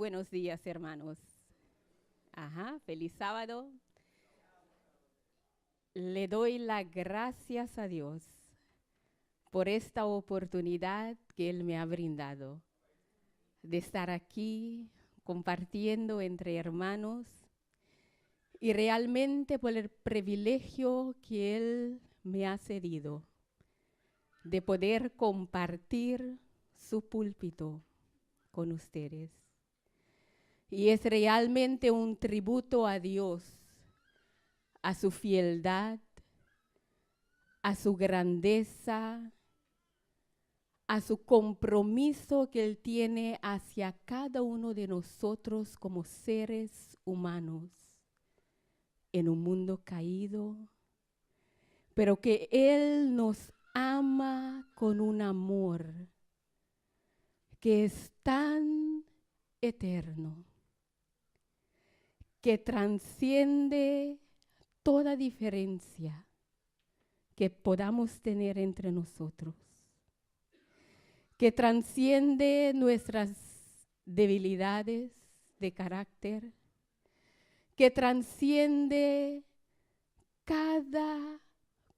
buenos días, hermanos. Feliz sábado. Le doy las gracias a Dios por esta oportunidad que Él me ha brindado de estar aquí compartiendo entre hermanos y realmente por el privilegio que Él me ha cedido de poder compartir su púlpito con ustedes. Y es realmente un tributo a Dios, a su fieldad, a su grandeza, a su compromiso que Él tiene hacia cada uno de nosotros como seres humanos en un mundo caído, pero que Él nos ama con un amor que es tan eterno, que trasciende toda diferencia que podamos tener entre nosotros, que trasciende nuestras debilidades de carácter, que trasciende cada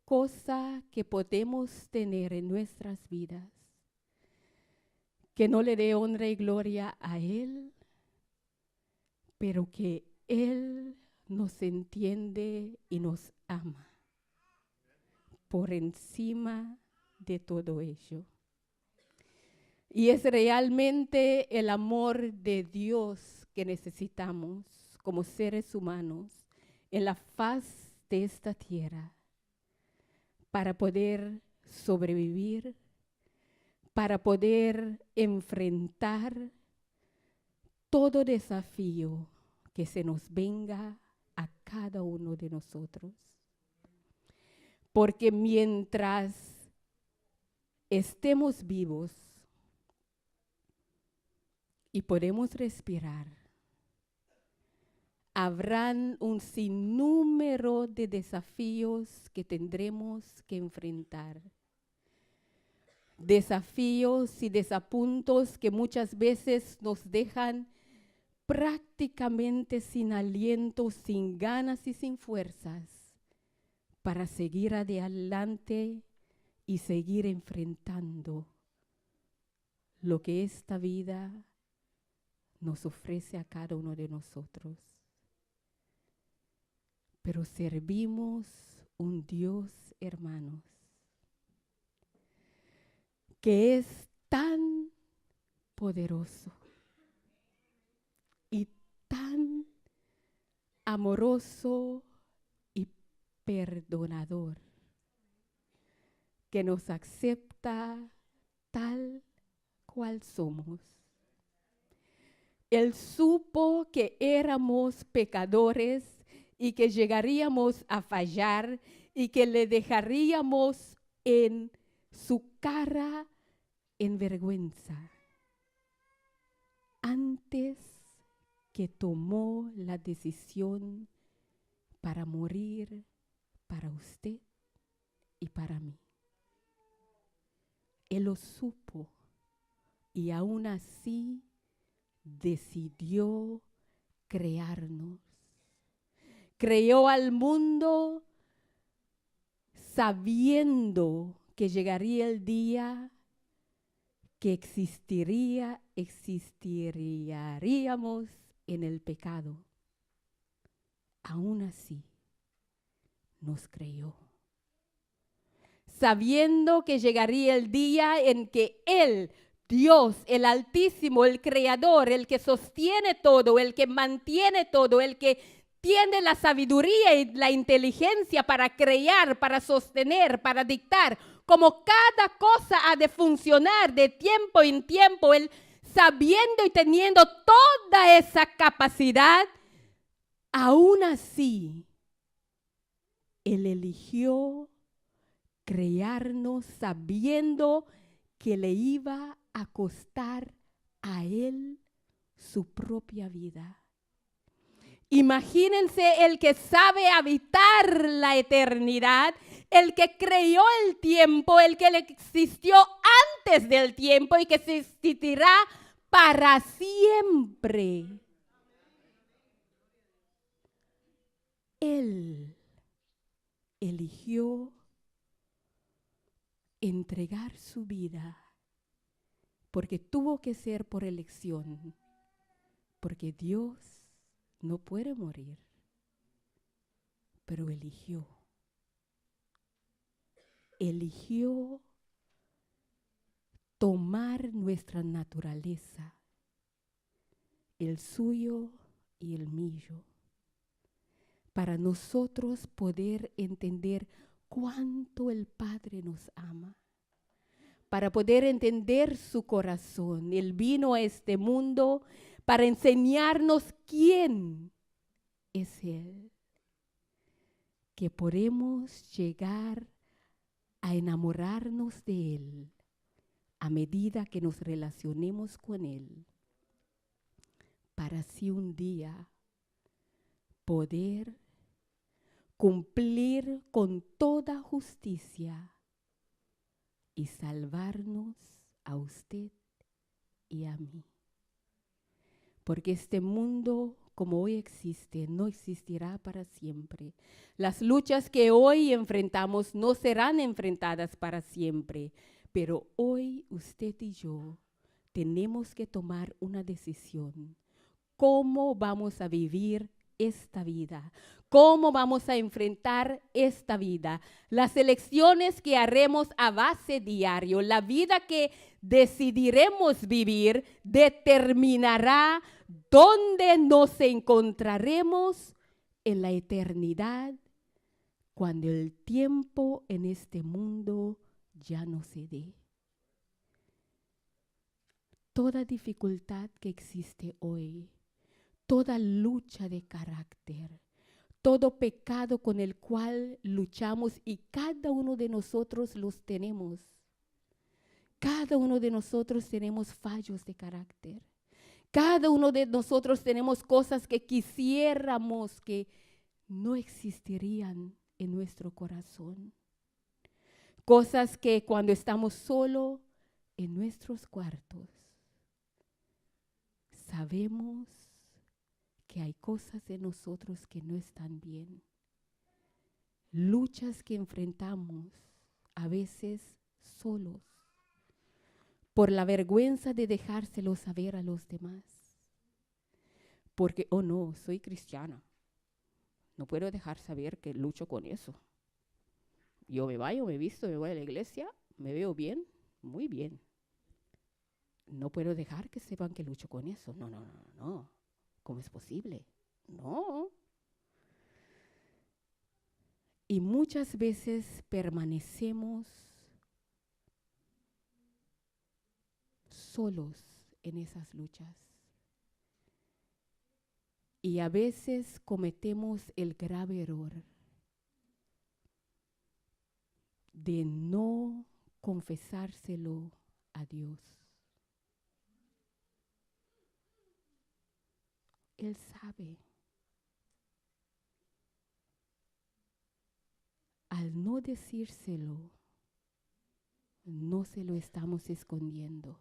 cosa que podemos tener en nuestras vidas, que no le dé honra y gloria a Él, pero que Él nos entiende y nos ama por encima de todo ello. Y es realmente el amor de Dios que necesitamos como seres humanos en la faz de esta tierra para poder sobrevivir, para poder enfrentar todo desafío que se nos venga a cada uno de nosotros. Porque mientras estemos vivos y podemos respirar, habrán un sinnúmero de desafíos que tendremos que enfrentar. Desafíos y desapuntos que muchas veces nos dejan prácticamente sin aliento, sin ganas y sin fuerzas para seguir adelante y seguir enfrentando lo que esta vida nos ofrece a cada uno de nosotros. Pero servimos un Dios, hermanos, que es tan poderoso y tan amoroso y perdonador, que nos acepta tal cual somos. Él supo que éramos pecadores y que llegaríamos a fallar y que le dejaríamos en su cara en vergüenza antes que tomó la decisión para morir para usted y para mí. Él lo supo y aún así decidió crearnos. Creó al mundo sabiendo que llegaría el día que existiríamos en el pecado. Aún así, nos creó. Sabiendo que llegaría el día en que Él, Dios, el Altísimo, el Creador, el que sostiene todo, el que mantiene todo, el que tiene la sabiduría y la inteligencia para crear, para sostener, para dictar, como cada cosa ha de funcionar de tiempo en tiempo, Él sabiendo y teniendo toda esa capacidad, aún así, Él eligió crearnos sabiendo que le iba a costar a Él su propia vida. Imagínense el que sabe habitar la eternidad, el que creó el tiempo, el que existió antes del tiempo y que existirá para siempre. Él eligió entregar su vida porque tuvo que ser por elección, porque Dios no puede morir, pero eligió tomar nuestra naturaleza, el suyo y el mío, para nosotros poder entender cuánto el Padre nos ama, para poder entender su corazón. Él vino a este mundo para enseñarnos quién es Él, que podemos llegar a enamorarnos de Él a medida que nos relacionemos con Él, para así un día poder cumplir con toda justicia y salvarnos a usted y a mí. Porque este mundo, como hoy existe, no existirá para siempre. Las luchas que hoy enfrentamos no serán enfrentadas para siempre, pero hoy usted y yo tenemos que tomar una decisión. ¿Cómo vamos a vivir esta vida? ¿Cómo vamos a enfrentar esta vida? Las elecciones que haremos a base diario, la vida que decidiremos vivir, determinará dónde nos encontraremos en la eternidad, cuando el tiempo en este mundo ya no se dé. Toda dificultad que existe hoy, toda lucha de carácter, todo pecado con el cual luchamos, y cada uno de nosotros los tenemos. Cada uno de nosotros tenemos fallos de carácter. Cada uno de nosotros tenemos cosas que quisiéramos que no existirían en nuestro corazón. Cosas que cuando estamos solos en nuestros cuartos, sabemos que hay cosas en nosotros que no están bien. Luchas que enfrentamos a veces solos, por la vergüenza de dejárselo saber a los demás. Porque, oh no, soy cristiana. No puedo dejar saber que lucho con eso. Yo me baño, me visto, me voy a la iglesia, me veo bien, muy bien. No puedo dejar que sepan que lucho con eso. No, no, no, no. ¿Cómo es posible? No. Y muchas veces permanecemos solos en esas luchas. Y a veces cometemos el grave error de no confesárselo a Dios. Él sabe. Al no decírselo, no se lo estamos escondiendo.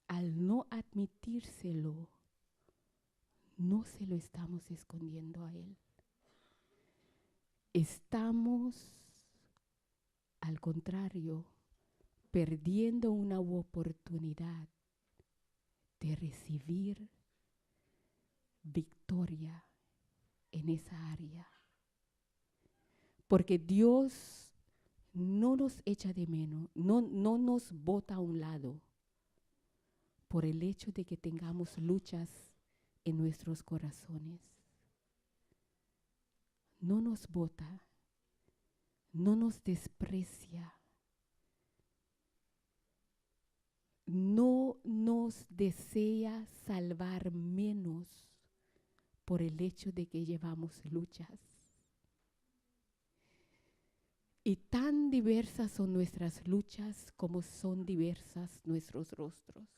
Al no admitírselo, no se lo estamos escondiendo a Él. Estamos, al contrario, perdiendo una oportunidad de recibir victoria en esa área. Porque Dios no nos echa de menos, no nos bota a un lado por el hecho de que tengamos luchas en nuestros corazones. No nos bota, no nos desprecia, no nos desea salvar menos por el hecho de que llevamos luchas. Y tan diversas son nuestras luchas como son diversas nuestros rostros.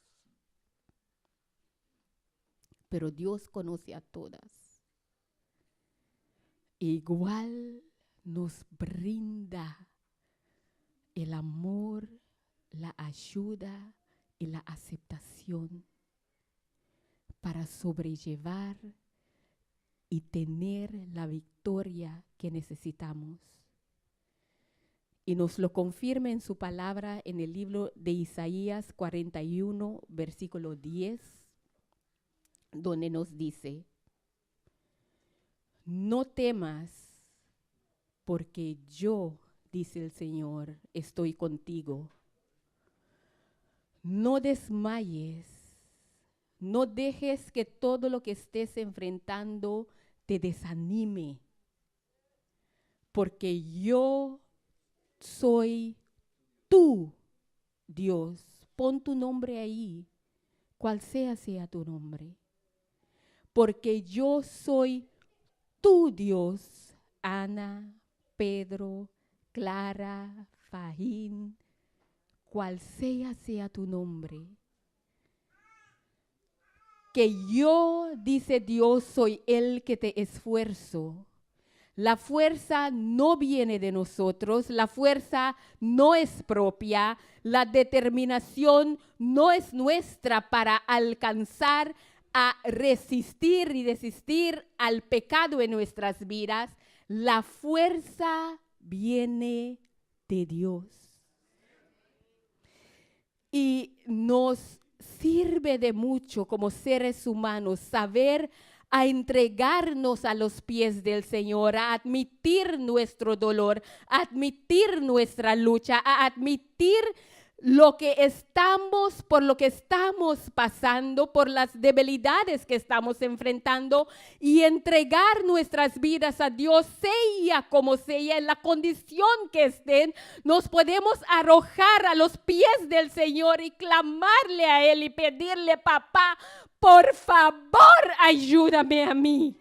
Pero Dios conoce a todas. Igual nos brinda el amor, la ayuda y la aceptación para sobrellevar y tener la victoria que necesitamos. Y nos lo confirma en su palabra en el libro de Isaías 41, versículo 10, donde nos dice: no temas, porque yo, dice el Señor, estoy contigo. No desmayes, no dejes que todo lo que estés enfrentando te desanime, porque yo soy tu Dios. Pon tu nombre ahí, cual sea tu nombre, porque yo soy tu Dios. Ana, Pedro, Clara, Fajín, cual sea tu nombre. Que yo, dice Dios, soy el que te esfuerzo. La fuerza no viene de nosotros, la fuerza no es propia, la determinación no es nuestra para alcanzar a resistir y desistir al pecado en nuestras vidas. La fuerza viene de Dios. Y nos sirve de mucho como seres humanos saber a entregarnos a los pies del Señor, a admitir nuestro dolor, a admitir nuestra lucha, a admitir por lo que estamos pasando, por las debilidades que estamos enfrentando, y entregar nuestras vidas a Dios, sea como sea, en la condición que estén. Nos podemos arrojar a los pies del Señor y clamarle a Él y pedirle: papá, por favor, ayúdame a mí.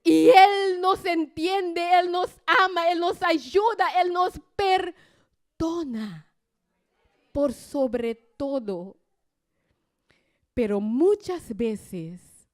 Y Él nos entiende, Él nos ama, Él nos ayuda, Él nos perdona por sobre todo. Pero muchas veces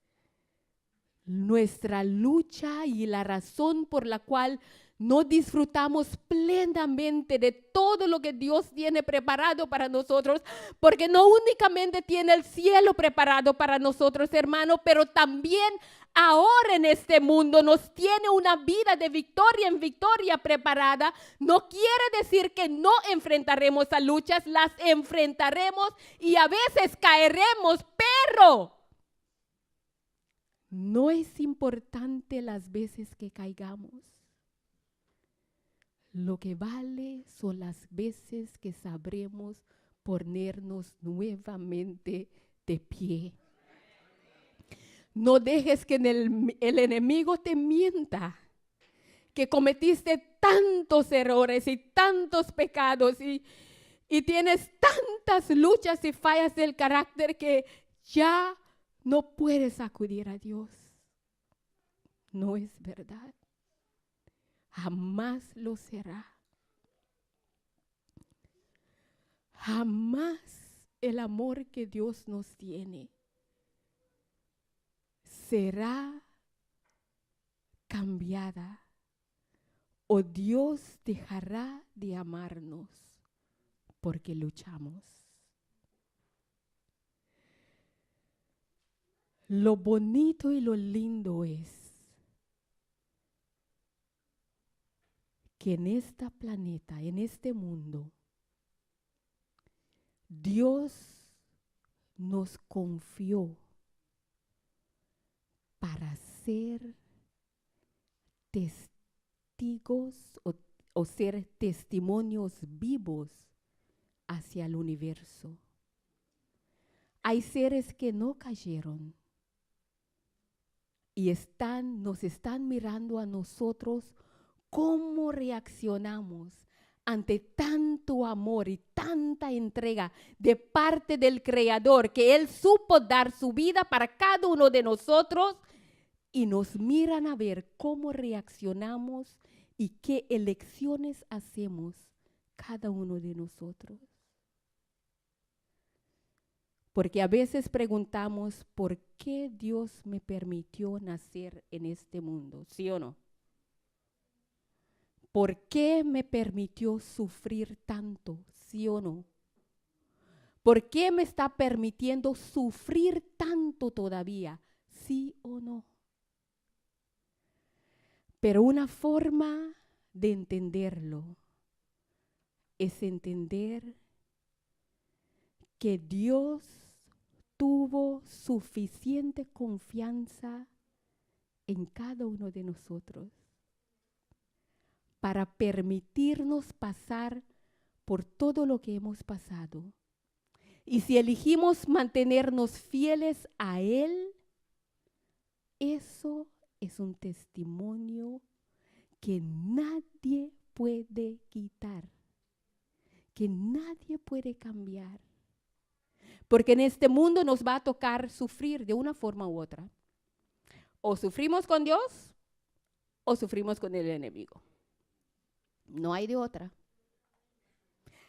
nuestra lucha y la razón por la cual no disfrutamos plenamente de todo lo que Dios tiene preparado para nosotros, porque no únicamente tiene el cielo preparado para nosotros, hermano, pero también ahora en este mundo nos tiene una vida de victoria en victoria preparada. No quiere decir que no enfrentaremos a luchas, las enfrentaremos y a veces caeremos, pero no es importante las veces que caigamos. Lo que vale son las veces que sabremos ponernos nuevamente de pie. No dejes que el enemigo te mienta, que cometiste tantos errores y tantos pecados y tienes tantas luchas y fallas del carácter que ya no puedes acudir a Dios. No es verdad. Jamás lo será. Jamás el amor que Dios nos tiene será cambiada o Dios dejará de amarnos porque luchamos. Lo bonito y lo lindo es que en este planeta, en este mundo, Dios nos confió para ser testigos o ser testimonios vivos hacia el universo. Hay seres que no cayeron y nos están mirando a nosotros cómo reaccionamos ante tanto amor y tanta entrega de parte del Creador, que Él supo dar su vida para cada uno de nosotros, y nos miran a ver cómo reaccionamos y qué elecciones hacemos cada uno de nosotros. Porque a veces preguntamos, ¿por qué Dios me permitió nacer en este mundo? ¿Sí o no? ¿Por qué me permitió sufrir tanto? ¿Sí o no? ¿Por qué me está permitiendo sufrir tanto todavía? ¿Sí o no? Pero una forma de entenderlo es entender que Dios tuvo suficiente confianza en cada uno de nosotros para permitirnos pasar por todo lo que hemos pasado. Y si elegimos mantenernos fieles a Él, eso es un testimonio que nadie puede quitar, que nadie puede cambiar. Porque en este mundo nos va a tocar sufrir de una forma u otra. O sufrimos con Dios o sufrimos con el enemigo. No hay de otra.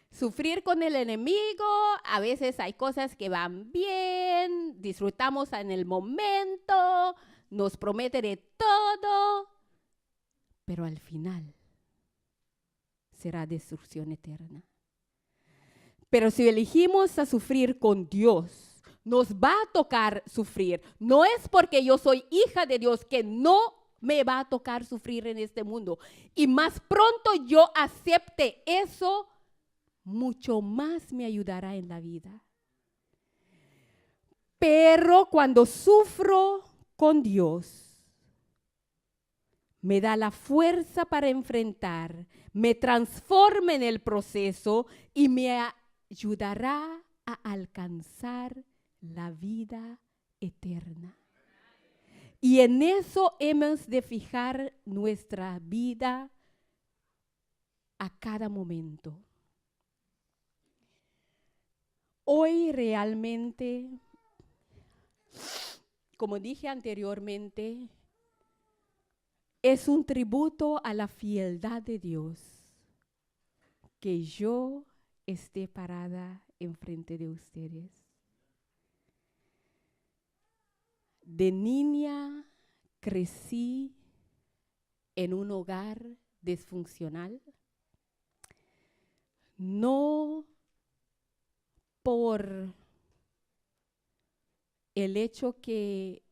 Sufrir con el enemigo, a veces hay cosas que van bien, disfrutamos en el momento, nos promete de todo, pero al final será destrucción eterna. Pero si elegimos a sufrir con Dios, nos va a tocar sufrir. No es porque yo soy hija de Dios que no me va a tocar sufrir en este mundo. Y más pronto yo acepte eso, mucho más me ayudará en la vida. Pero cuando sufro con Dios, me da la fuerza para enfrentar, me transforma en el proceso y me ayudará a alcanzar la vida eterna. Y en eso hemos de fijar nuestra vida a cada momento. Hoy realmente, como dije anteriormente, es un tributo a la fieldad de Dios que yo esté parada enfrente de ustedes. De niña crecí en un hogar disfuncional, no por el hecho que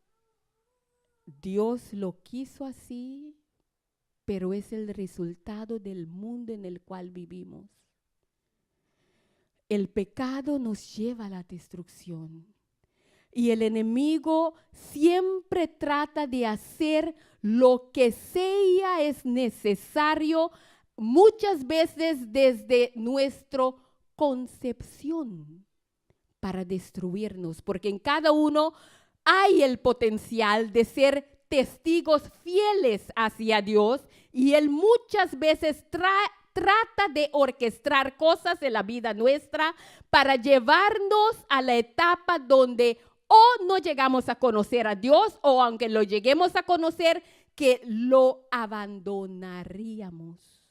Dios lo quiso así, pero es el resultado del mundo en el cual vivimos. El pecado nos lleva a la destrucción. Y el enemigo siempre trata de hacer lo que sea es necesario, muchas veces desde nuestra concepción, para destruirnos, porque en cada uno hay el potencial de ser testigos fieles hacia Dios, y Él muchas veces trata de orquestar cosas en la vida nuestra para llevarnos a la etapa donde o no llegamos a conocer a Dios, o aunque lo lleguemos a conocer, que lo abandonaríamos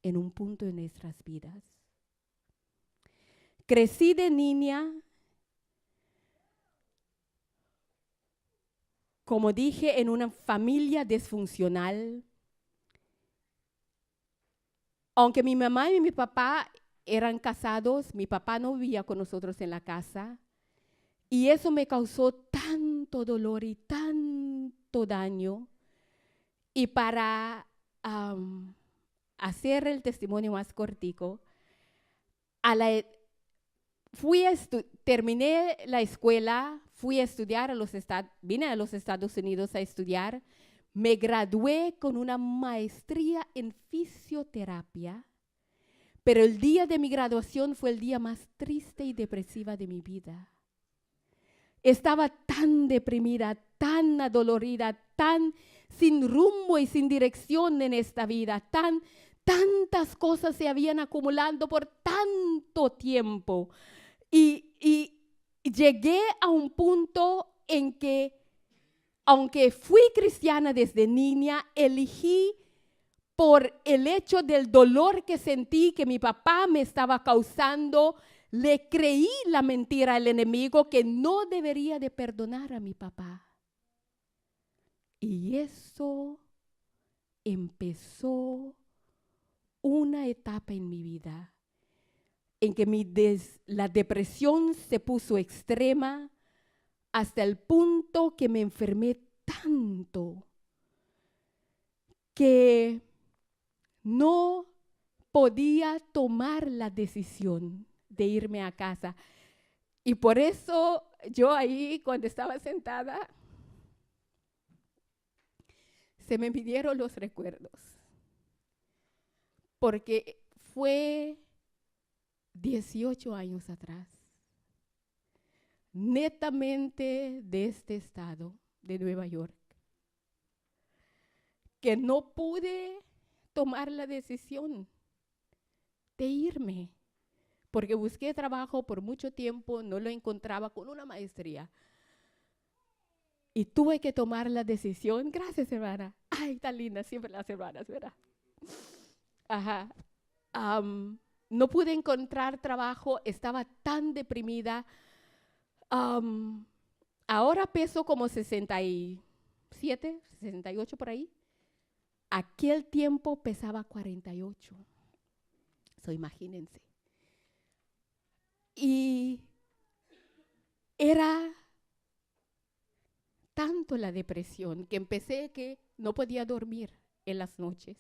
en un punto de nuestras vidas. Crecí de niña, como dije, en una familia disfuncional. Aunque mi mamá y mi papá eran casados, mi papá no vivía con nosotros en la casa. Y eso me causó tanto dolor y tanto daño. Y para hacer el testimonio más cortico, terminé la escuela, fui a estudiar vine a los Estados Unidos a estudiar, me gradué con una maestría en fisioterapia, pero el día de mi graduación fue el día más triste y depresiva de mi vida. Estaba tan deprimida, tan adolorida, tan sin rumbo y sin dirección en esta vida, tantas cosas se habían acumulado por tanto tiempo. Y llegué a un punto en que, aunque fui cristiana desde niña, elegí por el hecho del dolor que sentí que mi papá me estaba causando, le creí la mentira al enemigo que no debería de perdonar a mi papá. Y eso empezó una etapa en mi vida en que la depresión se puso extrema hasta el punto que me enfermé tanto que no podía tomar la decisión de irme a casa. Y por eso yo ahí, cuando estaba sentada, se me vinieron los recuerdos. Porque fue 18 años atrás, netamente de este estado, de Nueva York, que no pude tomar la decisión de irme, porque busqué trabajo por mucho tiempo, no lo encontraba con una maestría. Y tuve que tomar la decisión. Gracias, hermana. Ay, tan linda, siempre las hermanas, ¿verdad? Ajá. No pude encontrar trabajo, estaba tan deprimida. Ahora peso como 67, 68 por ahí. Aquel tiempo pesaba 48. So, imagínense. Y era tanto la depresión que empecé que no podía dormir en las noches.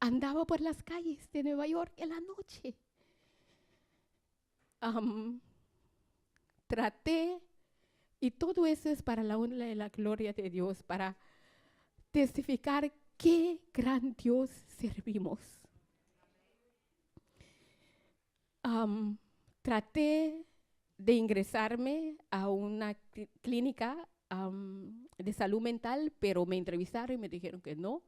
Andaba por las calles de Nueva York en la noche. Traté, y todo eso es para la honra y la gloria de Dios, para testificar qué gran Dios servimos. Traté de ingresarme a una clínica de salud mental, pero me entrevistaron y me dijeron que no,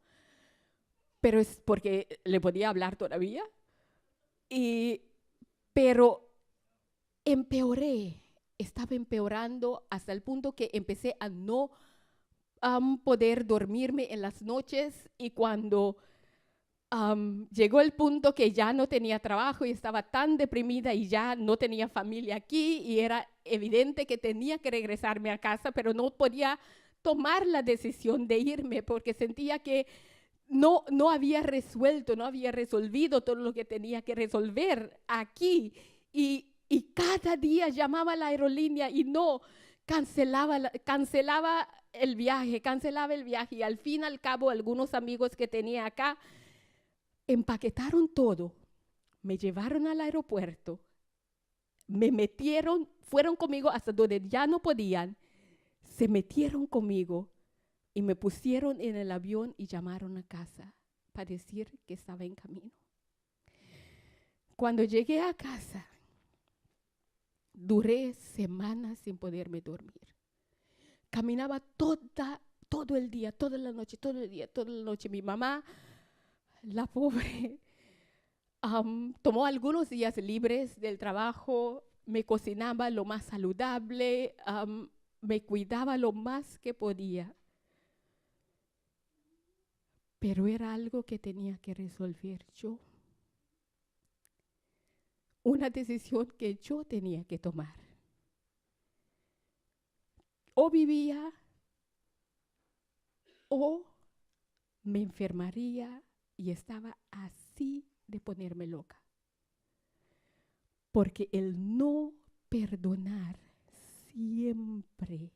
pero es porque le podía hablar todavía. Pero empeoré, estaba empeorando hasta el punto que empecé a no poder dormirme en las noches, y cuando llegó el punto que ya no tenía trabajo y estaba tan deprimida y ya no tenía familia aquí y era evidente que tenía que regresarme a casa, pero no podía tomar la decisión de irme porque sentía que no había resuelto, no había resolvido todo lo que tenía que resolver aquí. Y cada día llamaba a la aerolínea y no, cancelaba el viaje. Y al fin y al cabo, algunos amigos que tenía acá empaquetaron todo, me llevaron al aeropuerto, me metieron, fueron conmigo hasta donde ya no podían, se metieron conmigo y me pusieron en el avión y llamaron a casa para decir que estaba en camino. Cuando llegué a casa, duré semanas sin poderme dormir. Caminaba todo el día, toda la noche, todo el día, toda la noche. Mi mamá, la pobre, tomó algunos días libres del trabajo, me cocinaba lo más saludable, me cuidaba lo más que podía. Pero era algo que tenía que resolver yo. Una decisión que yo tenía que tomar. O vivía o me enfermaría, y estaba así de ponerme loca. Porque el no perdonar siempre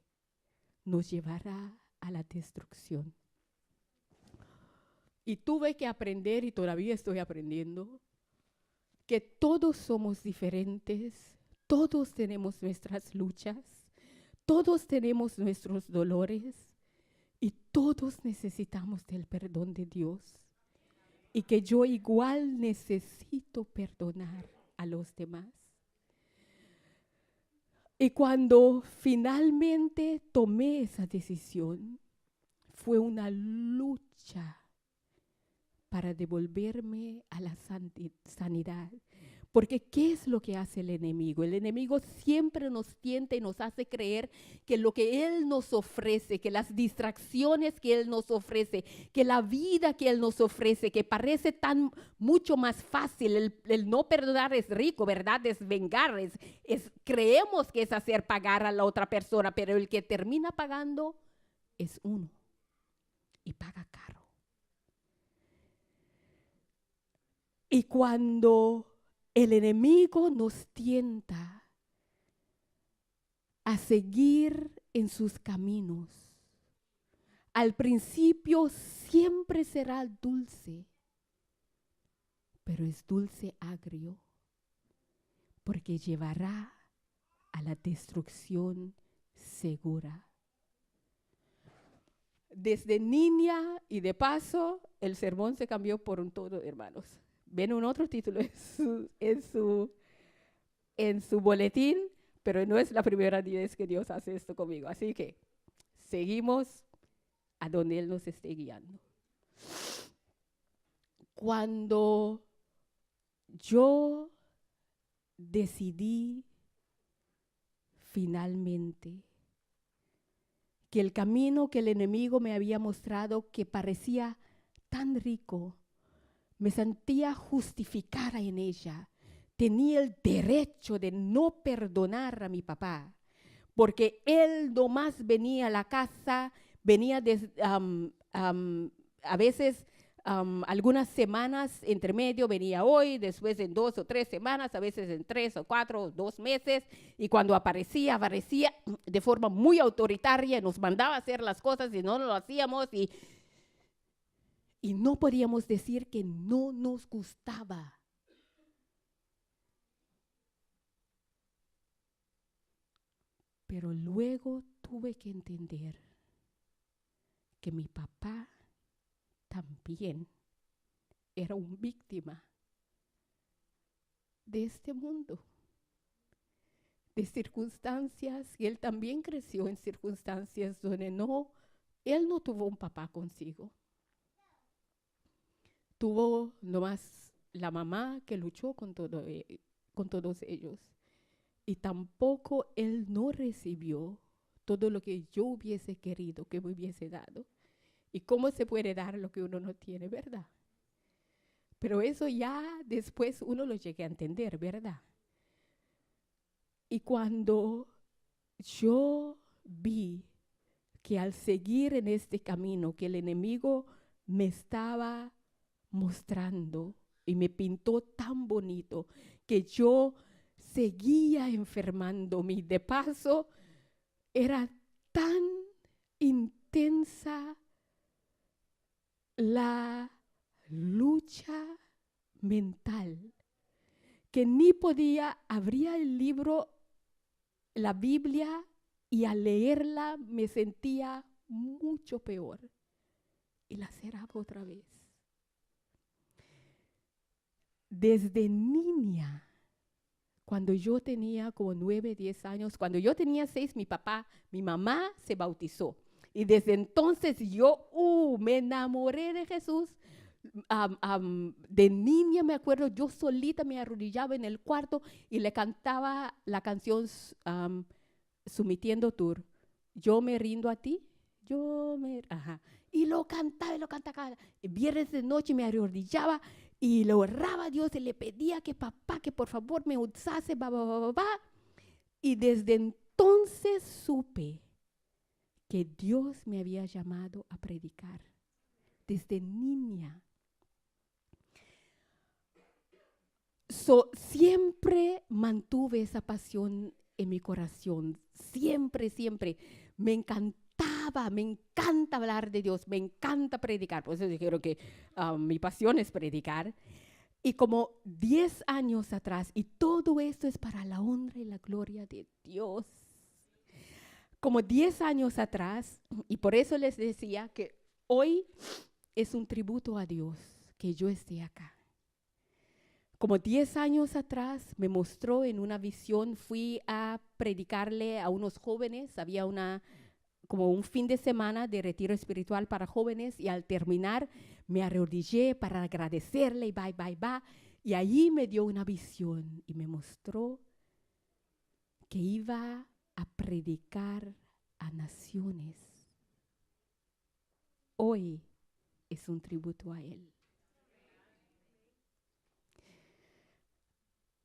nos llevará a la destrucción. Y tuve que aprender, y todavía estoy aprendiendo, que todos somos diferentes, todos tenemos nuestras luchas, todos tenemos nuestros dolores y todos necesitamos del perdón de Dios. Y que yo igual necesito perdonar a los demás. Y cuando finalmente tomé esa decisión, fue una lucha para devolverme a la sanidad. Porque ¿qué es lo que hace el enemigo? El enemigo siempre nos tienta y nos hace creer que lo que él nos ofrece, que las distracciones que él nos ofrece, que la vida que él nos ofrece, que parece tan mucho más fácil, el no perdonar es rico, ¿verdad? Es vengar, creemos que es hacer pagar a la otra persona, pero el que termina pagando es uno, y paga caro. Y cuando el enemigo nos tienta a seguir en sus caminos. Al principio siempre será dulce, pero es dulce agrio, porque llevará a la destrucción segura. Desde niña, y de paso, el sermón se cambió por un todo, hermanos. Ven un otro título en su boletín, pero no es la primera vez que Dios hace esto conmigo. Así que seguimos a donde Él nos esté guiando. Cuando yo decidí finalmente que el camino que el enemigo me había mostrado, que parecía tan rico, me sentía justificada en ella. Tenía el derecho de no perdonar a mi papá, porque él nomás venía a la casa, venía a veces algunas semanas entre medio, venía hoy, después en 2 o 3 semanas, a veces en 3 o 4 o 2 meses, y cuando aparecía de forma muy autoritaria, nos mandaba a hacer las cosas y no lo hacíamos, y no podíamos decir que no nos gustaba. Pero luego tuve que entender que mi papá también era una víctima de este mundo, de circunstancias, y él también creció en circunstancias donde él no tuvo un papá consigo. Tuvo nomás la mamá que luchó con todos ellos. Y tampoco él no recibió todo lo que yo hubiese querido que me hubiese dado. ¿Y cómo se puede dar lo que uno no tiene, verdad? Pero eso ya después uno lo llegue a entender, ¿verdad? Y cuando yo vi que al seguir en este camino que el enemigo me estaba mostrando y me pintó tan bonito, que yo seguía enfermándome, y de paso era tan intensa la lucha mental que ni podía abrir el libro, la Biblia, y al leerla me sentía mucho peor y la cerraba otra vez. Desde niña, cuando yo tenía como 9, 10 años, cuando yo tenía 6, mi mamá se bautizó. Y desde entonces yo me enamoré de Jesús. De niña me acuerdo, yo solita me arrodillaba en el cuarto y le cantaba la canción Sumitiendo Tour. Yo me rindo a ti, y lo cantaba. Viernes de noche me arrodillaba y le oraba a Dios y le pedía que papá, que por favor me usase, Y desde entonces supe que Dios me había llamado a predicar. Desde niña. Siempre mantuve esa pasión en mi corazón. Siempre. Me encanta hablar de Dios, me encanta predicar. Por eso dijeron que mi pasión es predicar. Y como 10 años atrás, y todo esto es para la honra y la gloria de Dios. Como 10 años atrás, y por eso les decía que hoy es un tributo a Dios que yo esté acá. Como 10 años atrás me mostró en una visión, fui a predicarle a unos jóvenes, había como un fin de semana de retiro espiritual para jóvenes, y al terminar me arrodillé para agradecerle y y allí me dio una visión y me mostró que iba a predicar a naciones. Hoy es un tributo a Él.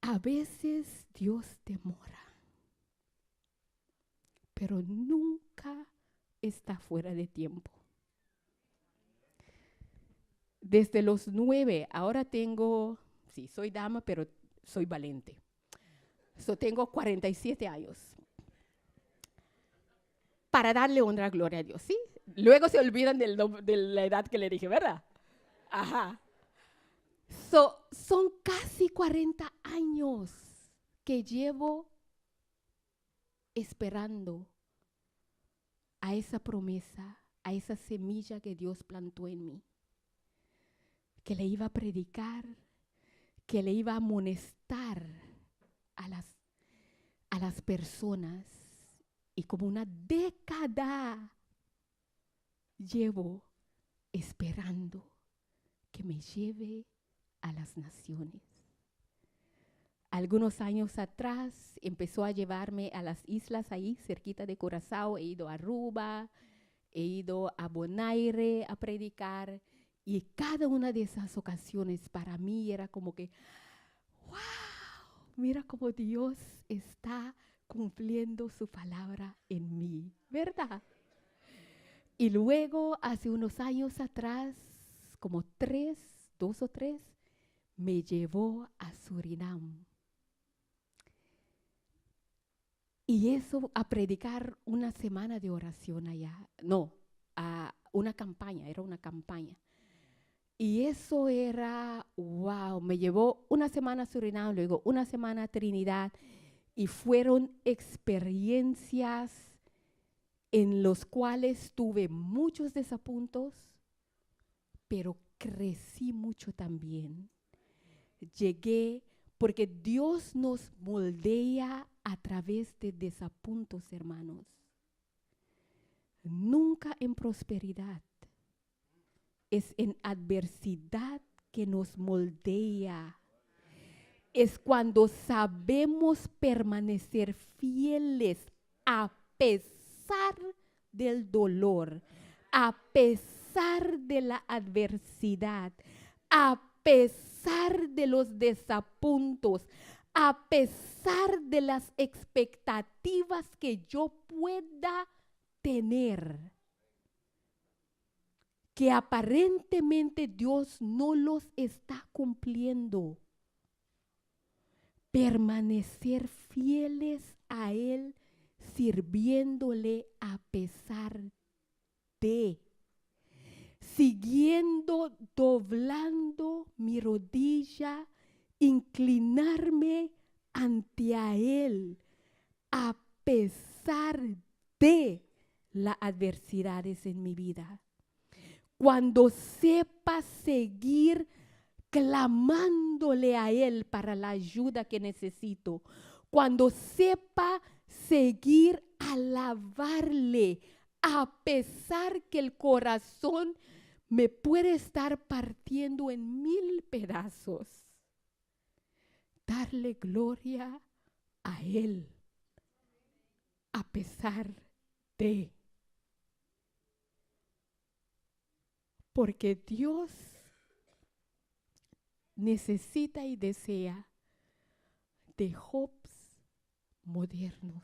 A veces Dios demora, pero nunca está fuera de tiempo. Desde los 9, ahora soy dama, pero soy valiente. Tengo 47 años. Para darle honra, gloria a Dios, ¿sí? Luego se olvidan de la edad que le dije, ¿verdad? Ajá. Son casi 40 años que llevo esperando a esa promesa, a esa semilla que Dios plantó en mí, que le iba a predicar, que le iba a amonestar a las personas. Y como una década llevo esperando que me lleve a las naciones. Algunos años atrás empezó a llevarme a las islas ahí, cerquita de Curazao. He ido a Aruba, he ido a Bonaire a predicar. Y cada una de esas ocasiones para mí era como que, wow, mira cómo Dios está cumpliendo su palabra en mí, ¿verdad? Y luego, hace unos años atrás, como 2 o 3, me llevó a Surinam. Y eso, a predicar una semana de oración allá. No, a una campaña, era una campaña. Y eso era, wow, me llevó una semana a Surinam, luego una semana a Trinidad. Y fueron experiencias en los cuales tuve muchos desapuntos, pero crecí mucho también. Llegué, porque Dios nos moldea a través de desapuntos, hermanos. Nunca en prosperidad. Es en adversidad que nos moldea. Es cuando sabemos permanecer fieles a pesar del dolor, a pesar de la adversidad, a pesar de los desapuntos, a pesar de las expectativas que yo pueda tener, que aparentemente Dios no los está cumpliendo. Permanecer fieles a Él, sirviéndole a pesar de, siguiendo, doblando mi rodilla, inclinarme ante a Él, a pesar de las adversidades en mi vida. Cuando sepa seguir clamándole a Él para la ayuda que necesito, cuando sepa seguir alabarle, a pesar que el corazón me puede estar partiendo en 1000 pedazos, darle gloria a Él, a pesar de. Porque Dios necesita y desea de Jobs modernos,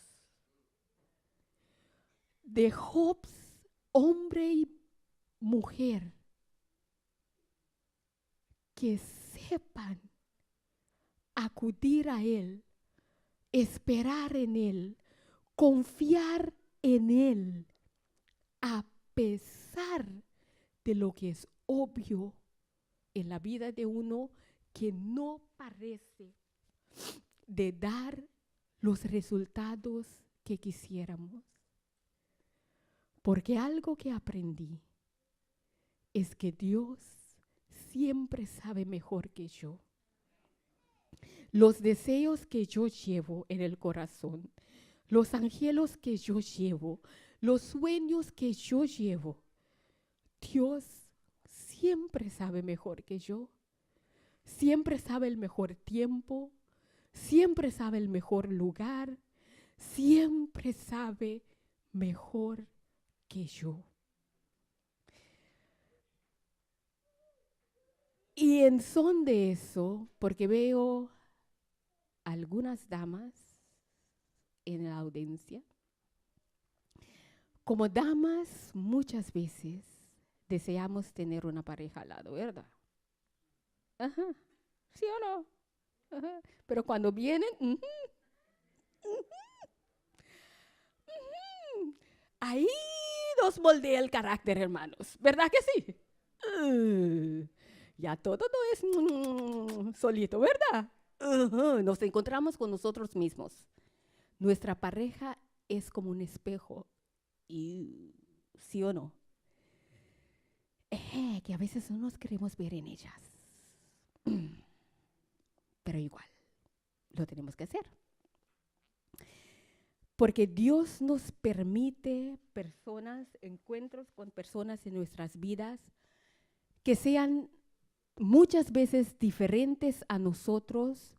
de Jobs hombre y mujer que sepan acudir a Él, esperar en Él, confiar en Él, a pesar de lo que es obvio en la vida de uno, que no parece de dar los resultados que quisiéramos. Porque algo que aprendí es que Dios siempre sabe mejor que yo. Los deseos que yo llevo en el corazón, los anhelos que yo llevo, los sueños que yo llevo, Dios siempre sabe mejor que yo. Siempre sabe el mejor tiempo, siempre sabe el mejor lugar, siempre sabe mejor que yo. Y en son de eso, porque veo algunas damas en la audiencia, como damas muchas veces deseamos tener una pareja al lado, ¿verdad? Ajá, ¿sí o no? Pero cuando vienen, ahí nos moldea el carácter, hermanos. ¿Verdad que sí? Ya todo no es solito, ¿verdad? Nos encontramos con nosotros mismos. Nuestra pareja es como un espejo. Y, ¿sí o no? Que a veces no nos queremos ver en ellas. Pero igual, lo tenemos que hacer. Porque Dios nos permite encuentros con personas en nuestras vidas que sean muchas veces diferentes a nosotros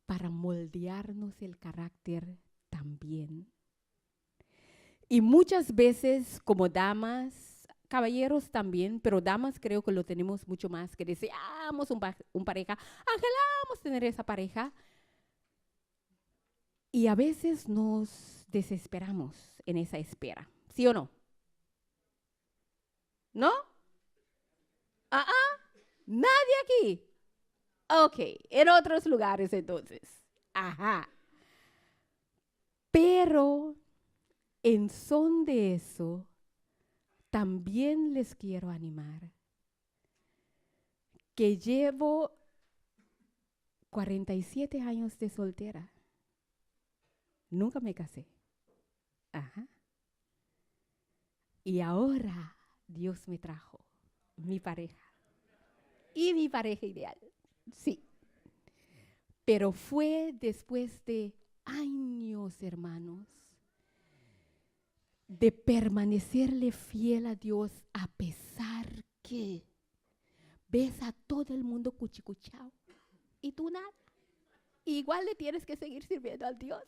para moldearnos el carácter también. Y muchas veces como damas, caballeros también, pero damas creo que lo tenemos mucho más, que deseamos un pareja, anhelamos tener esa pareja. Y a veces nos desesperamos en esa espera, ¿sí o no? ¿No? Nadie aquí. Ok, en otros lugares entonces. Ajá. Pero en son de eso, también les quiero animar que llevo 47 años de soltera. Nunca me casé. Ajá. Y ahora Dios me trajo mi pareja. Y mi pareja ideal. Sí. Pero fue después de años, hermanos, de permanecerle fiel a Dios a pesar que ves a todo el mundo cuchicuchao y tú nada. Igual le tienes que seguir sirviendo al Dios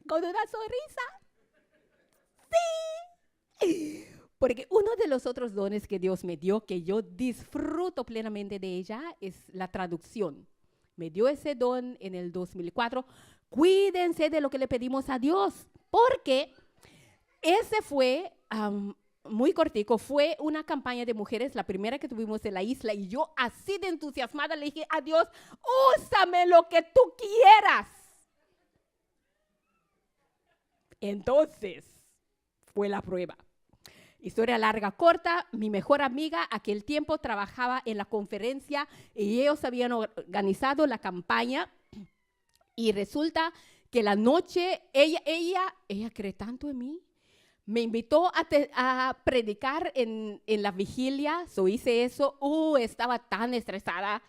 con una sonrisa. Sí. Porque uno de los otros dones que Dios me dio, que yo disfruto plenamente de ella, es la traducción. Me dio ese don en el 2004. Cuídense de lo que le pedimos a Dios, porque ese fue, muy cortico, fue una campaña de mujeres, la primera que tuvimos en la isla, y yo así de entusiasmada le dije a Dios, úsame lo que tú quieras. Entonces, fue la prueba. Historia larga, corta, mi mejor amiga aquel tiempo trabajaba en la conferencia y ellos habían organizado la campaña y resulta que la noche, ella cree tanto en mí, me invitó a predicar en la vigilia, hice eso, estaba tan estresada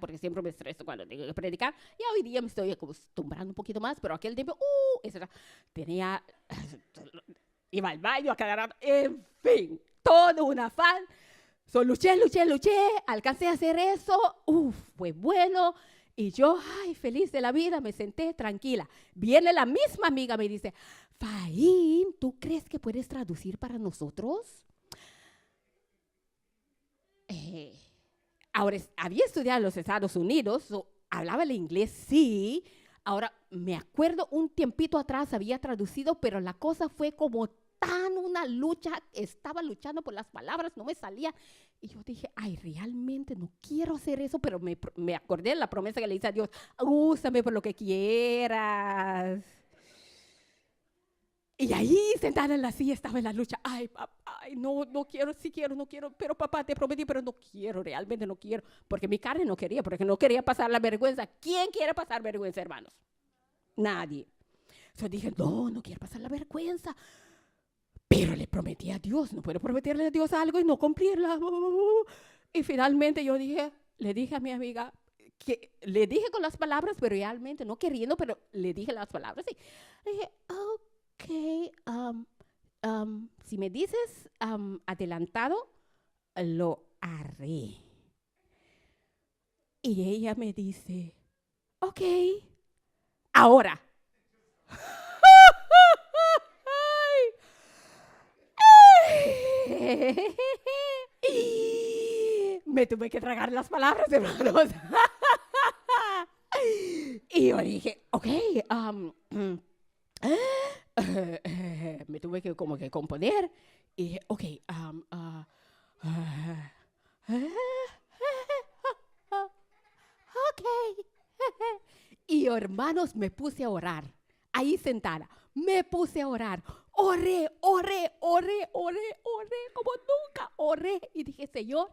porque siempre me estreso cuando tengo que predicar, y hoy día me estoy acostumbrando un poquito más, pero aquel tiempo, tenía... Iba al baño a cada rato, en fin, todo un afán. Luché, alcancé a hacer eso, fue bueno. Y yo, feliz de la vida, me senté tranquila. Viene la misma amiga, me dice, Faín, ¿tú crees que puedes traducir para nosotros? Ahora, había estudiado en los Estados Unidos, hablaba el inglés, sí. Ahora, me acuerdo un tiempito atrás había traducido, pero la cosa fue como tan una lucha, estaba luchando por las palabras, no me salía. Y yo dije, realmente no quiero hacer eso, pero me acordé de la promesa que le hice a Dios, úsame por lo que quieras. Y ahí, sentada en la silla, estaba en la lucha. Papá, no quiero, sí quiero, no quiero, pero papá, te prometí, pero no quiero, realmente no quiero, porque mi carne no quería, porque no quería pasar la vergüenza. ¿Quién quiere pasar vergüenza, hermanos? Nadie. Entonces dije, no quiero pasar la vergüenza. Pero le prometí a Dios, no puedo prometerle a Dios algo y no cumplirla. Y finalmente le dije a mi amiga, que le dije con las palabras, pero realmente no queriendo, pero le dije las palabras. Y le dije, si me dices adelantado, lo haré. Y ella me dice, ok, ahora. Me tuve que tragar las palabras, hermanos. Y yo dije, ok, me tuve que como que componer. Y dije, ok, ok. Y hermanos, me puse a orar. Ahí sentada, me puse a orar. Oré como nunca. Oré y dije, Señor,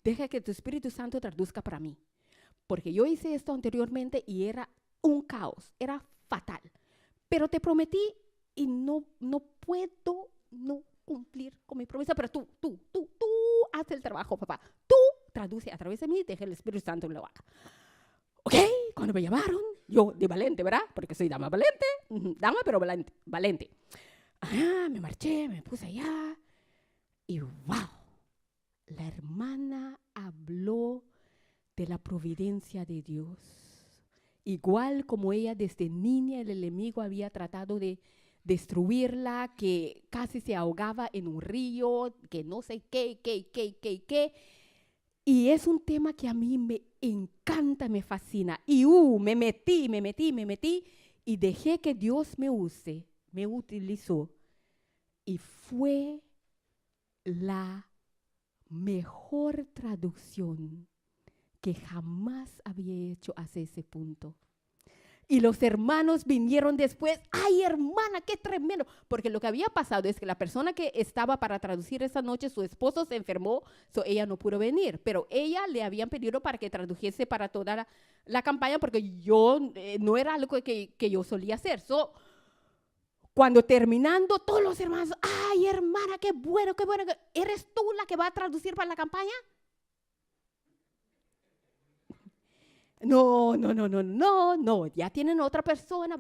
deja que tu Espíritu Santo traduzca para mí. Porque yo hice esto anteriormente y era un caos, era fatal. Pero te prometí y no puedo no cumplir con mi promesa. Pero tú haz el trabajo, papá. Tú traduce a través de mí, deja el Espíritu Santo en lo haga. Ok, cuando me llamaron, yo de valente, ¿verdad? Porque soy dama valente, dama pero valente. Me marché, me puse allá y wow, la hermana habló de la providencia de Dios. Igual como ella desde niña el enemigo había tratado de destruirla, que casi se ahogaba en un río, que no sé qué. Y es un tema que a mí me encanta, me fascina. Y me metí y dejé que Dios me use, me utilizó. Y fue la mejor traducción que jamás había hecho hasta ese punto. Y los hermanos vinieron después, ¡ay, hermana, qué tremendo! Porque lo que había pasado es que la persona que estaba para traducir esa noche, su esposo se enfermó, ella no pudo venir, pero ella le habían pedido para que tradujese para toda la campaña, porque yo no era algo que yo solía hacer. Cuando terminando, todos los hermanos, ¡ay, hermana, qué bueno! ¿Eres tú la que va a traducir para la campaña? No, ya tienen otra persona,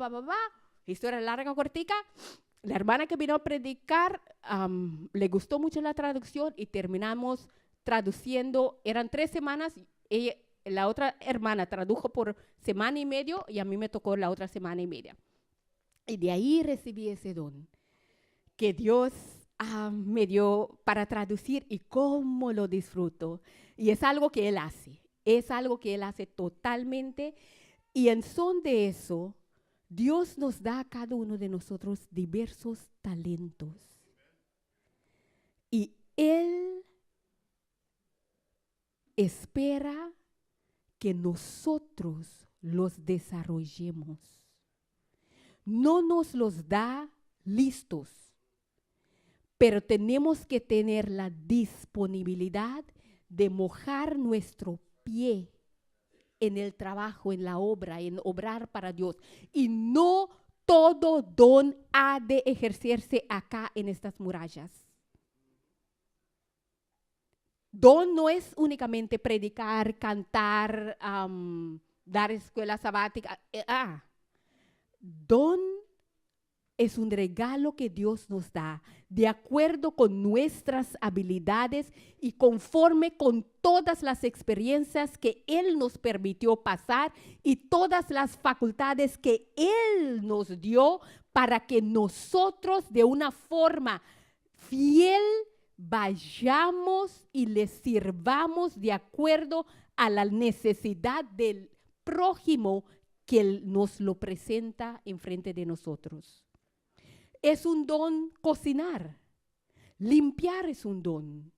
historia larga, cortica. La hermana que vino a predicar, le gustó mucho la traducción y terminamos traduciendo, eran 3 semanas, la otra hermana tradujo por semana y medio y a mí me tocó la otra semana y media. Y de ahí recibí ese don que Dios me dio para traducir y cómo lo disfruto. Y es algo que Él hace. Es algo que Él hace totalmente y en son de eso, Dios nos da a cada uno de nosotros diversos talentos. Y Él espera que nosotros los desarrollemos. No nos los da listos, pero tenemos que tener la disponibilidad de mojar nuestro pie en el trabajo, en la obra, en obrar para Dios. Y no todo don ha de ejercerse acá en estas murallas. Don no es únicamente predicar, cantar, dar escuela sabática. Don es un regalo que Dios nos da de acuerdo con nuestras habilidades y conforme con todas las experiencias que Él nos permitió pasar y todas las facultades que Él nos dio para que nosotros de una forma fiel vayamos y le sirvamos de acuerdo a la necesidad del prójimo que Él nos lo presenta enfrente de nosotros. Es un don cocinar, limpiar es un don,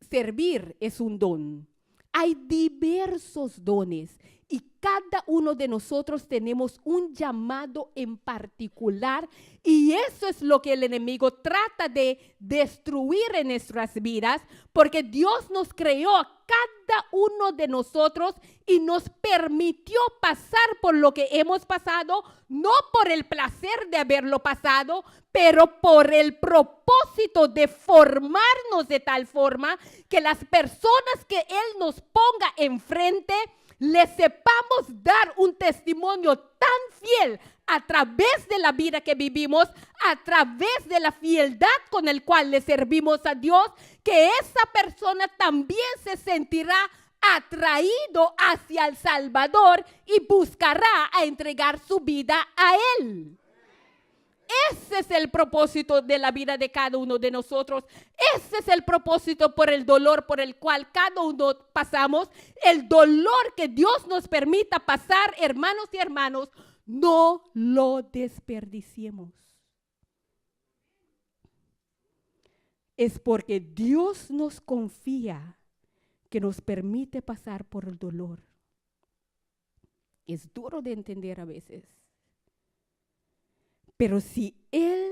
servir es un don. Hay diversos dones y cada uno de nosotros tenemos un llamado en particular y eso es lo que el enemigo trata de destruir en nuestras vidas porque Dios nos creó a cada uno de nosotros y nos permitió pasar por lo que hemos pasado, no por el placer de haberlo pasado, pero por el propósito de formarnos de tal forma que las personas que Él nos ponga enfrente le sepamos dar un testimonio tan fiel a través de la vida que vivimos, a través de la fieldad con el cual le servimos a Dios, que esa persona también se sentirá atraído hacia el Salvador y buscará a entregar su vida a Él. Ese es el propósito de la vida de cada uno de nosotros. Ese es el propósito por el dolor por el cual cada uno pasamos. El dolor que Dios nos permita pasar, hermanos y hermanos, no lo desperdiciemos. Es porque Dios nos confía que nos permite pasar por el dolor. Es duro de entender a veces. Pero si Él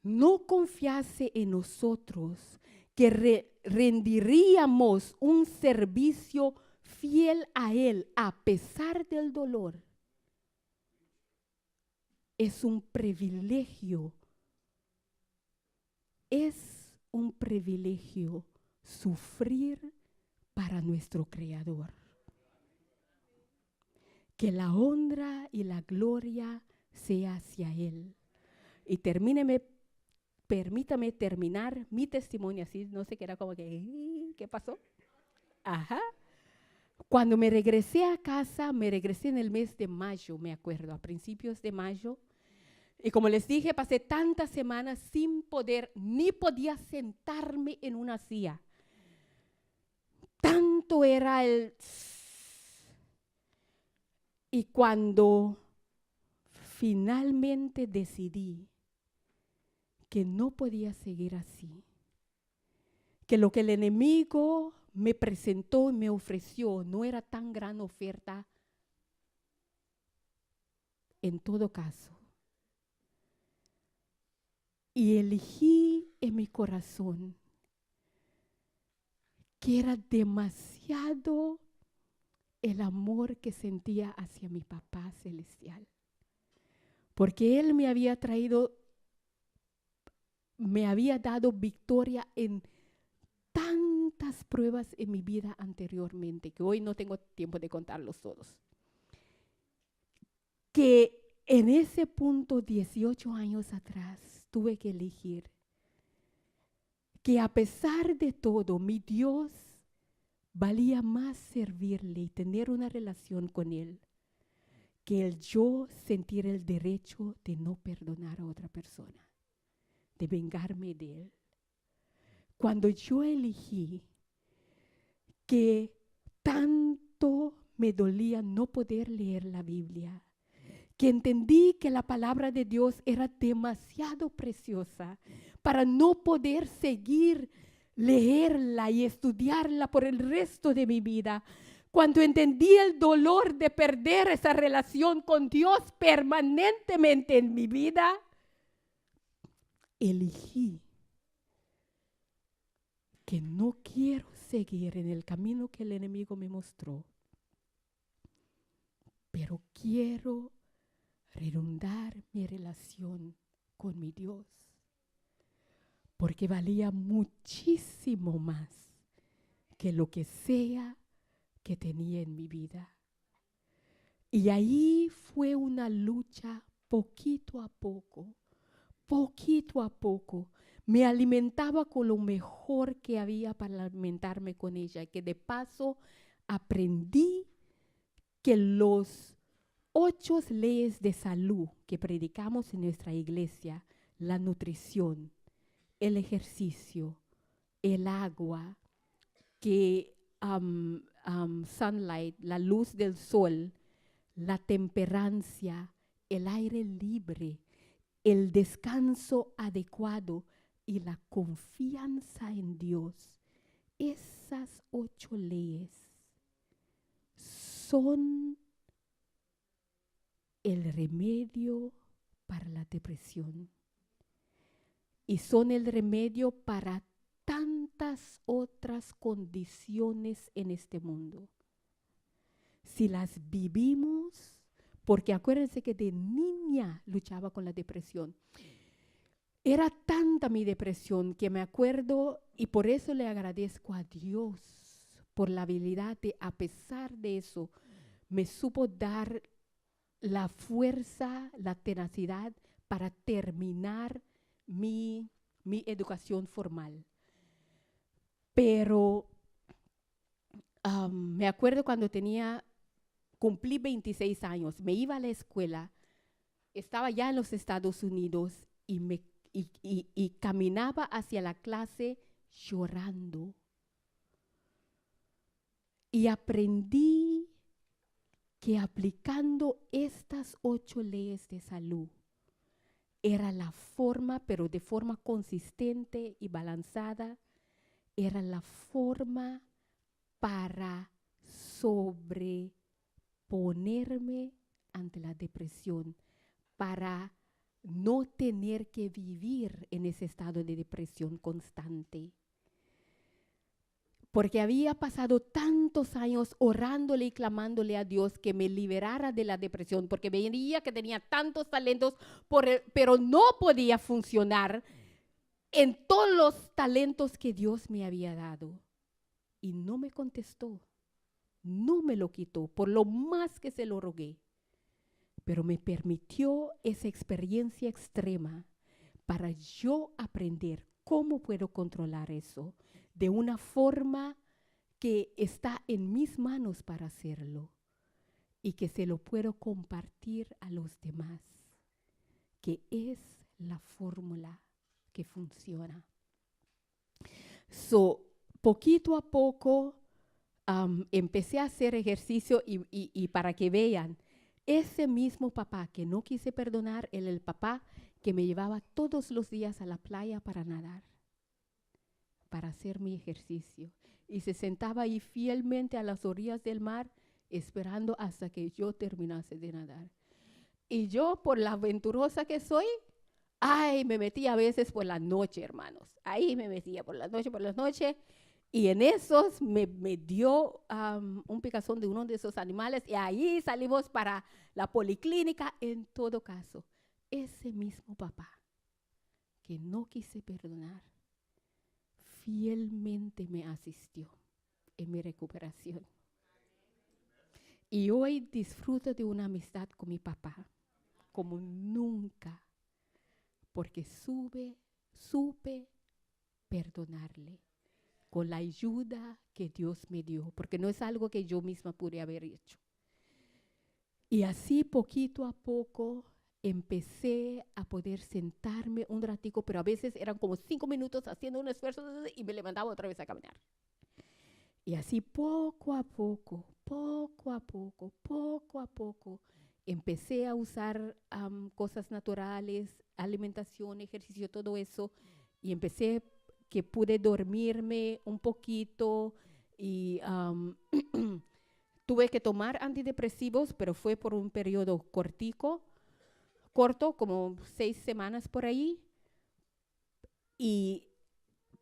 no confiase en nosotros, que rendiríamos un servicio fiel a Él a pesar del dolor, es un privilegio. Es un privilegio sufrir para nuestro Creador. Que la honra y la gloria sea hacia Él. Y permítame terminar mi testimonio así, no sé qué era como que, ¿qué pasó? Ajá. Cuando me regresé a casa, me regresé en el mes de mayo, me acuerdo, a principios de mayo. Y como les dije, pasé tantas semanas sin poder, ni podía sentarme en una silla. Tanto era el... Y cuando finalmente decidí que no podía seguir así, que lo que el enemigo me presentó y me ofreció no era tan gran oferta, en todo caso. Y elegí en mi corazón que era demasiado el amor que sentía hacia mi papá celestial. Porque Él me había dado victoria en tantas pruebas en mi vida anteriormente, que hoy no tengo tiempo de contarlos todos. Que en ese punto, 18 años atrás, tuve que elegir que a pesar de todo, mi Dios valía más servirle y tener una relación con Él que el yo sentir el derecho de no perdonar a otra persona, de vengarme de Él. Cuando yo elegí que tanto me dolía no poder leer la Biblia, que entendí que la palabra de Dios era demasiado preciosa para no poder seguir leerla y estudiarla por el resto de mi vida. Cuando entendí el dolor de perder esa relación con Dios permanentemente en mi vida, elegí que no quiero seguir en el camino que el enemigo me mostró, pero quiero redundar mi relación con mi Dios, porque valía muchísimo más que lo que sea que tenía en mi vida. Y ahí fue una lucha poquito a poco. Me alimentaba con lo mejor que había para alimentarme con ella, y que de paso aprendí que los 8 leyes de salud que predicamos en nuestra iglesia, la nutrición, el ejercicio, el agua, que sunlight, la luz del sol, la temperancia, el aire libre, el descanso adecuado y la confianza en Dios. Esas 8 leyes son el remedio para la depresión y son el remedio para tantas otras condiciones en este mundo. Si las vivimos, porque acuérdense que de niña luchaba con la depresión. Era tanta mi depresión que me acuerdo, y por eso le agradezco a Dios por la habilidad de, a pesar de eso, me supo dar la fuerza, la tenacidad para terminar mi educación formal. Pero me acuerdo cuando cumplí 26 años, me iba a la escuela, estaba ya en los Estados Unidos y caminaba hacia la clase llorando. Y aprendí que aplicando estas 8 leyes de salud era la forma, pero de forma consistente y balanzada, era la forma para sobreponerme ante la depresión, para no tener que vivir en ese estado de depresión constante. Porque había pasado tantos años orándole y clamándole a Dios que me liberara de la depresión, porque veía que tenía tantos talentos, pero no podía funcionar en todos los talentos que Dios me había dado. Y no me contestó, no me lo quitó, por lo más que se lo rogué. Pero me permitió esa experiencia extrema para yo aprender cómo puedo controlar eso de una forma que está en mis manos para hacerlo y que se lo puedo compartir a los demás, que es la fórmula que funciona. Poquito a poco empecé a hacer ejercicio y para que vean, ese mismo papá que no quise perdonar, el papá que me llevaba todos los días a la playa para nadar, para hacer mi ejercicio. Y se sentaba ahí fielmente a las orillas del mar, esperando hasta que yo terminase de nadar. Y yo, por la aventurosa que soy, me metía a veces por la noche, hermanos. Ahí me metía por las noches. Y en esos me dio un picazón de uno de esos animales y ahí salimos para la policlínica. En todo caso, ese mismo papá que no quise perdonar, fielmente me asistió en mi recuperación. Y hoy disfruto de una amistad con mi papá como nunca, porque supe perdonarle con la ayuda que Dios me dio, porque no es algo que yo misma pude haber hecho. Y así poquito a poco empecé a poder sentarme un ratico, pero a veces eran como 5 minutos haciendo un esfuerzo y me levantaba otra vez a caminar. Y así poco a poco, empecé a usar cosas naturales, alimentación, ejercicio, todo eso, y empecé que pude dormirme un poquito y tuve que tomar antidepresivos, pero fue por un periodo corto, como 6 semanas por ahí. Y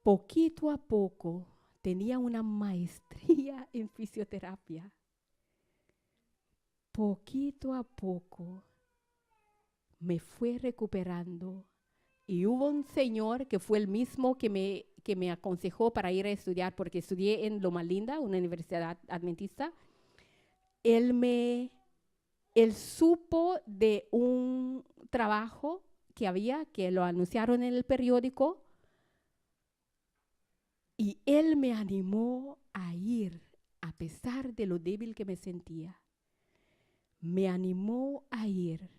poquito a poco tenía una maestría en fisioterapia. Poquito a poco me fue recuperando. Y hubo un señor que fue el mismo que me aconsejó para ir a estudiar, porque estudié en Loma Linda, una universidad adventista. Él supo de un trabajo que lo anunciaron en el periódico, y él me animó a ir, a pesar de lo débil que me sentía. Me animó a ir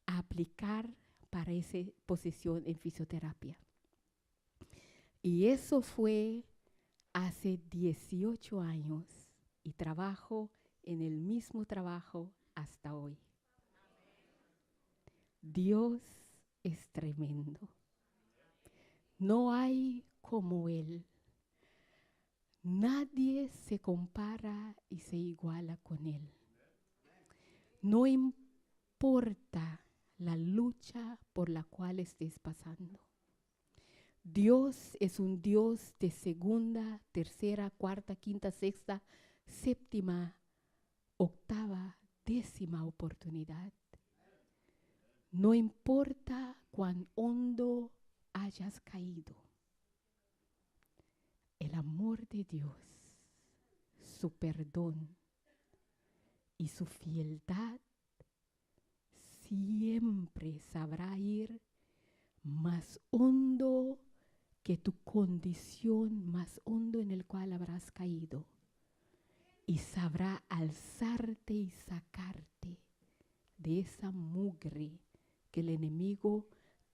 a aplicar para esa posición en fisioterapia. Y eso fue hace 18 años y trabajo en el mismo trabajo hasta hoy. Dios es tremendo. No hay como Él. Nadie se compara y se iguala con Él. No importa la lucha por la cual estés pasando. Dios es un Dios de segunda, tercera, cuarta, quinta, sexta, séptima, octava, 10ª oportunidad. No importa cuán hondo hayas caído. El amor de Dios, su perdón y su fieldad siempre sabrá ir más hondo que tu condición, más hondo en el cual habrás caído, y sabrá alzarte y sacarte de esa mugre que el enemigo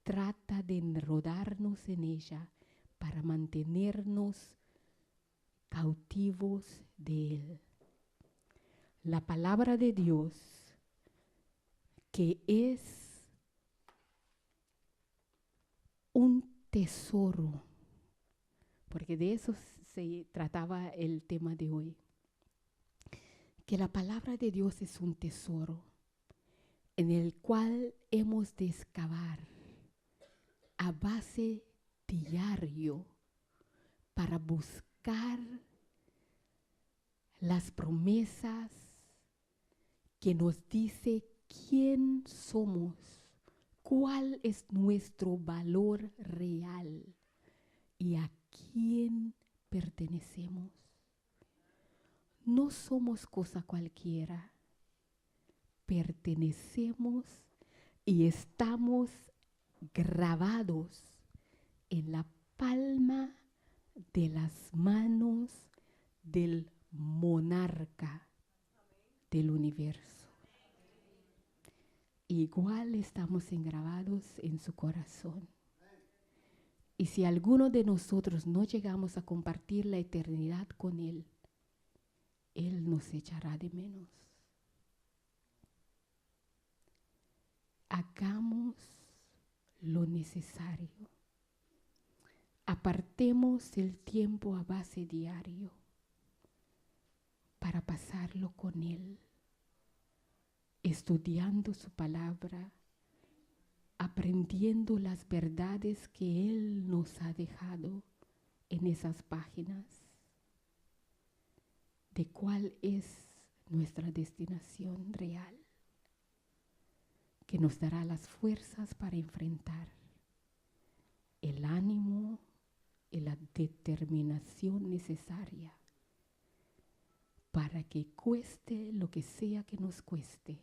trata de enredarnos en ella para mantenernos cautivos de Él. La palabra de Dios, que es un tesoro, porque de eso se trataba el tema de hoy. Que la palabra de Dios es un tesoro en el cual hemos de excavar a base diario para buscar las promesas que nos dice quién somos, cuál es nuestro valor real y a quién pertenecemos. No somos cosa cualquiera, pertenecemos y estamos grabados en la palma de las manos del monarca del universo. Igual estamos engravados en su corazón. Y si alguno de nosotros no llegamos a compartir la eternidad con Él, Él nos echará de menos. Hagamos lo necesario. Apartemos el tiempo a base diario para pasarlo con Él, estudiando su palabra, aprendiendo las verdades que Él nos ha dejado en esas páginas, de cuál es nuestra destinación real, que nos dará las fuerzas para enfrentar, el ánimo y la determinación necesaria para que cueste lo que sea que nos cueste.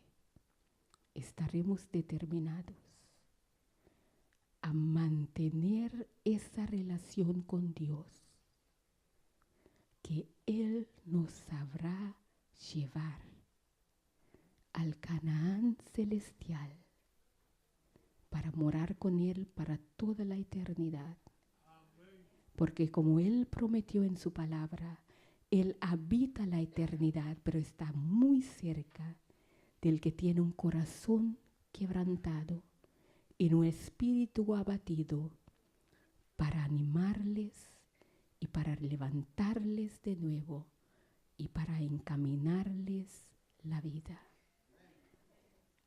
Estaremos determinados a mantener esa relación con Dios, que Él nos sabrá llevar al Canaán celestial para morar con Él para toda la eternidad. Porque como Él prometió en su palabra, Él habita la eternidad, pero está muy cerca del que tiene un corazón quebrantado y un espíritu abatido, para animarles y para levantarles de nuevo y para encaminarles la vida.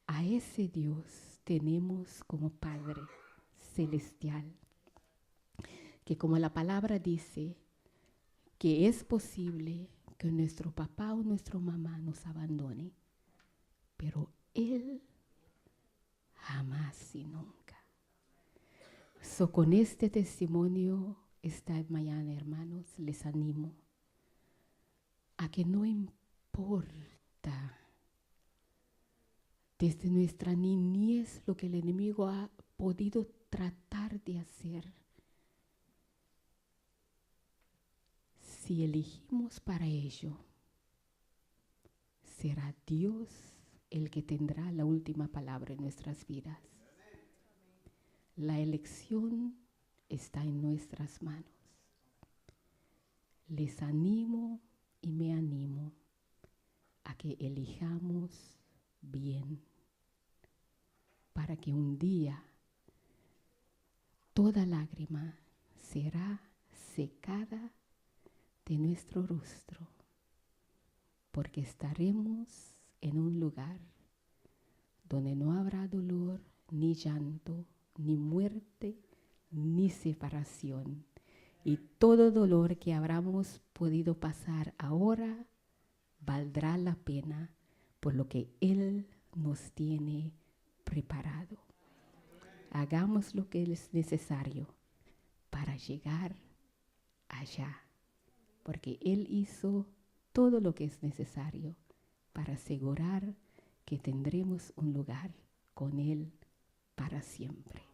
A ese Dios tenemos como Padre celestial, que como la palabra dice, que es posible que nuestro papá o nuestra mamá nos abandone, pero Él jamás y nunca. Con este testimonio esta mañana, hermanos, les animo a que no importa desde nuestra niñez lo que el enemigo ha podido tratar de hacer. Si elegimos para ello, será Dios el que tendrá la última palabra en nuestras vidas. La elección está en nuestras manos. Les animo y me animo a que elijamos bien, para que un día toda lágrima será secada de nuestro rostro, porque estaremos en un lugar donde no habrá dolor, ni llanto, ni muerte, ni separación. Y todo dolor que habramos podido pasar ahora valdrá la pena por lo que Él nos tiene preparado. Hagamos lo que es necesario para llegar allá, porque Él hizo todo lo que es necesario para asegurar que tendremos un lugar con Él para siempre.